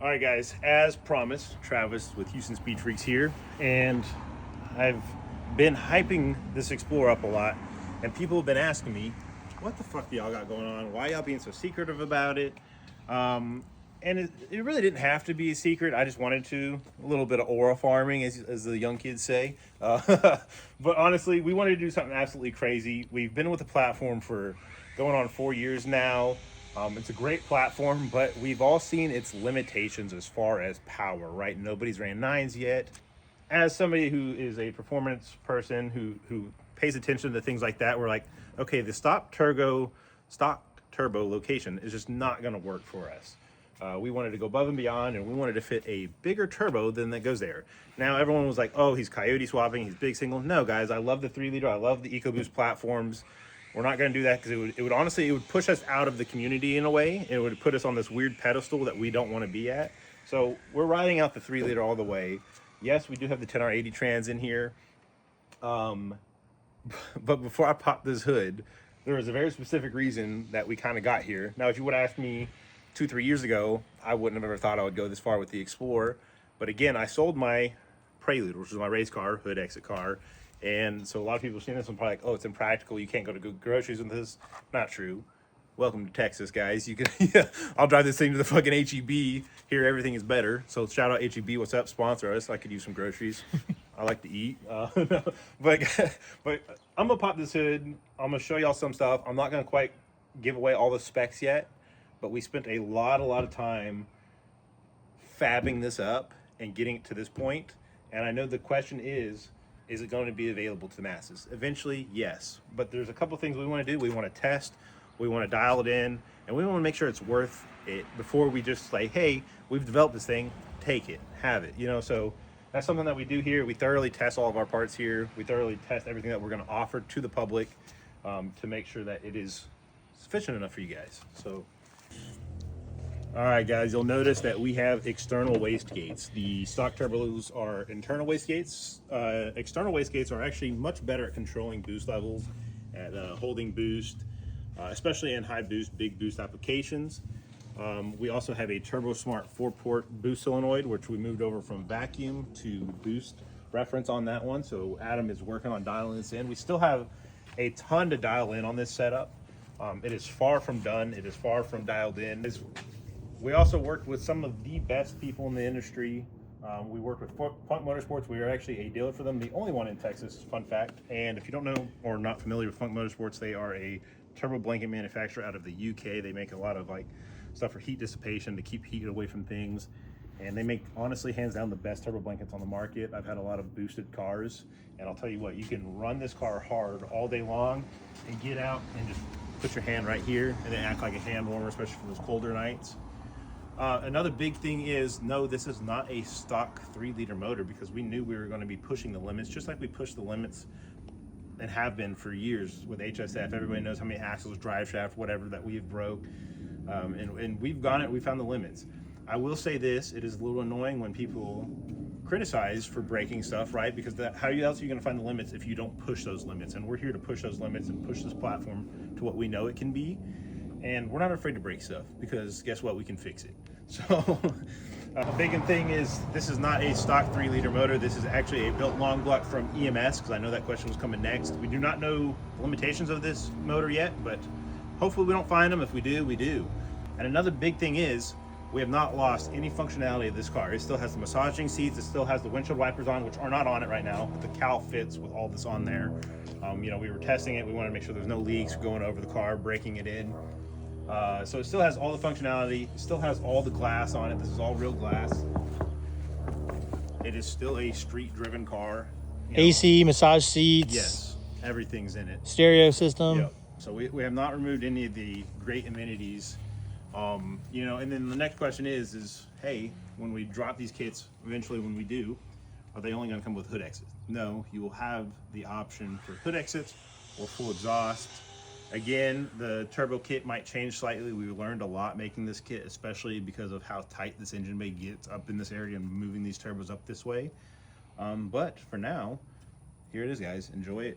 All right, guys, as promised, Travis with Houston Speed Freaks here, and I've been hyping this Explorer up a lot, and people have been asking me, what the fuck do y'all got going on? Why y'all being so secretive about it? And it really didn't have to be a secret. I just wanted to, a little bit of aura farming, as the young kids say. But honestly, we wanted to do something absolutely crazy. We've been with the platform for going on 4 years now. It's a great platform, but we've all seen its limitations as far as power, right? Nobody's ran nines yet. As somebody who is a performance person who pays attention to things like that, we're like, okay, the stock turbo location is just not going to work for us. We wanted to go above and beyond, and we wanted to fit a bigger turbo than that goes there. Now, everyone was like, oh, he's coyote swapping, he's big single. No, guys, I love the 3-liter. I love the EcoBoost platforms. We're not going to do that because it would honestly push us out of the community in a way. It would put us on this weird pedestal that we don't want to be at. So we're riding out the 3-liter all the way. Yes, we do have the 10R80 trans in here. But before I pop this hood, there was a very specific reason that we kind of got here. Now, if you would have asked me 2-3 years ago, I wouldn't have ever thought I would go this far with the Explorer. But again, I sold my Prelude, which was my race car, hood exit car. And so a lot of people seeing this and probably like, oh, it's impractical. You can't go to groceries with this. Not true. Welcome to Texas, guys. You can, yeah, I'll drive this thing to the fucking HEB. Here, everything is better. So shout out HEB. What's up? Sponsor us. I could use some groceries. I like to eat. No, but I'm gonna pop this hood. I'm gonna show y'all some stuff. I'm not gonna quite give away all the specs yet, but we spent a lot of time fabbing this up and getting it to this point. And I know the question is it going to be available to the masses? Eventually, yes. But there's a couple things we want to do. We want to test, we want to dial it in, and we want to make sure it's worth it before we just say, hey, we've developed this thing, take it, have it. You know, so that's something that we do here. We thoroughly test all of our parts here. We thoroughly test everything that we're going to offer to the public to make sure that it is sufficient enough for you guys. So, all right, guys, you'll notice that we have external wastegates. The stock turbos are internal wastegates. External wastegates are actually much better at controlling boost levels, at holding boost, especially in high boost, big boost applications. We also have a Turbo Smart 4-port boost solenoid, which we moved over from vacuum to boost reference on that one. So Adam is working on dialing this in. We still have a ton to dial in on this setup. It is far from done. It is far from dialed in. We also worked with some of the best people in the industry. We worked with Funk Motorsports. We are actually a dealer for them, the only one in Texas, fun fact. And if you don't know or not familiar with Funk Motorsports, they are a turbo blanket manufacturer out of the UK. They make a lot of like stuff for heat dissipation to keep heat away from things. And they make, honestly, hands down, the best turbo blankets on the market. I've had a lot of boosted cars, and I'll tell you what, you can run this car hard all day long and get out and just put your hand right here and then act like a hand warmer, especially for those colder nights. Another big thing is, no, this is not a stock 3-liter motor, because we knew we were going to be pushing the limits, just like we pushed the limits and have been for years with HSF. Everybody knows how many axles, drive shaft, whatever that we've broke. And we've gone it, we found the limits. I will say this, it is a little annoying when people criticize for breaking stuff, right? Because how else are you going to find the limits if you don't push those limits? And we're here to push those limits and push this platform to what we know it can be. And we're not afraid to break stuff, because guess what? We can fix it. So a big thing is, this is not a stock 3-liter motor. This is actually a built long block from EMS, because I know that question was coming next. We do not know the limitations of this motor yet, but hopefully we don't find them. If we do, we do. And another big thing is, we have not lost any functionality of this car. It still has the massaging seats. It still has the windshield wipers on, which are not on it right now, but the cowl fits with all this on there. You know, we were testing it. We wanted to make sure there's no leaks going over the car, breaking it in. So it still has all the functionality, it still has all the glass on it. This is all real glass. It is still a street-driven car. AC, massage seats. Yes, everything's in it. Stereo system. Yep. So we have not removed any of the great amenities. You know, and then the next question is, hey, when we drop these kits, eventually when we do, are they only going to come with hood exits? No, you will have the option for hood exits or full exhaust. Again, the turbo kit might change slightly. We learned a lot making this kit, especially because of how tight this engine bay gets up in this area and moving these turbos up this way. But for now, here it is, guys. Enjoy it.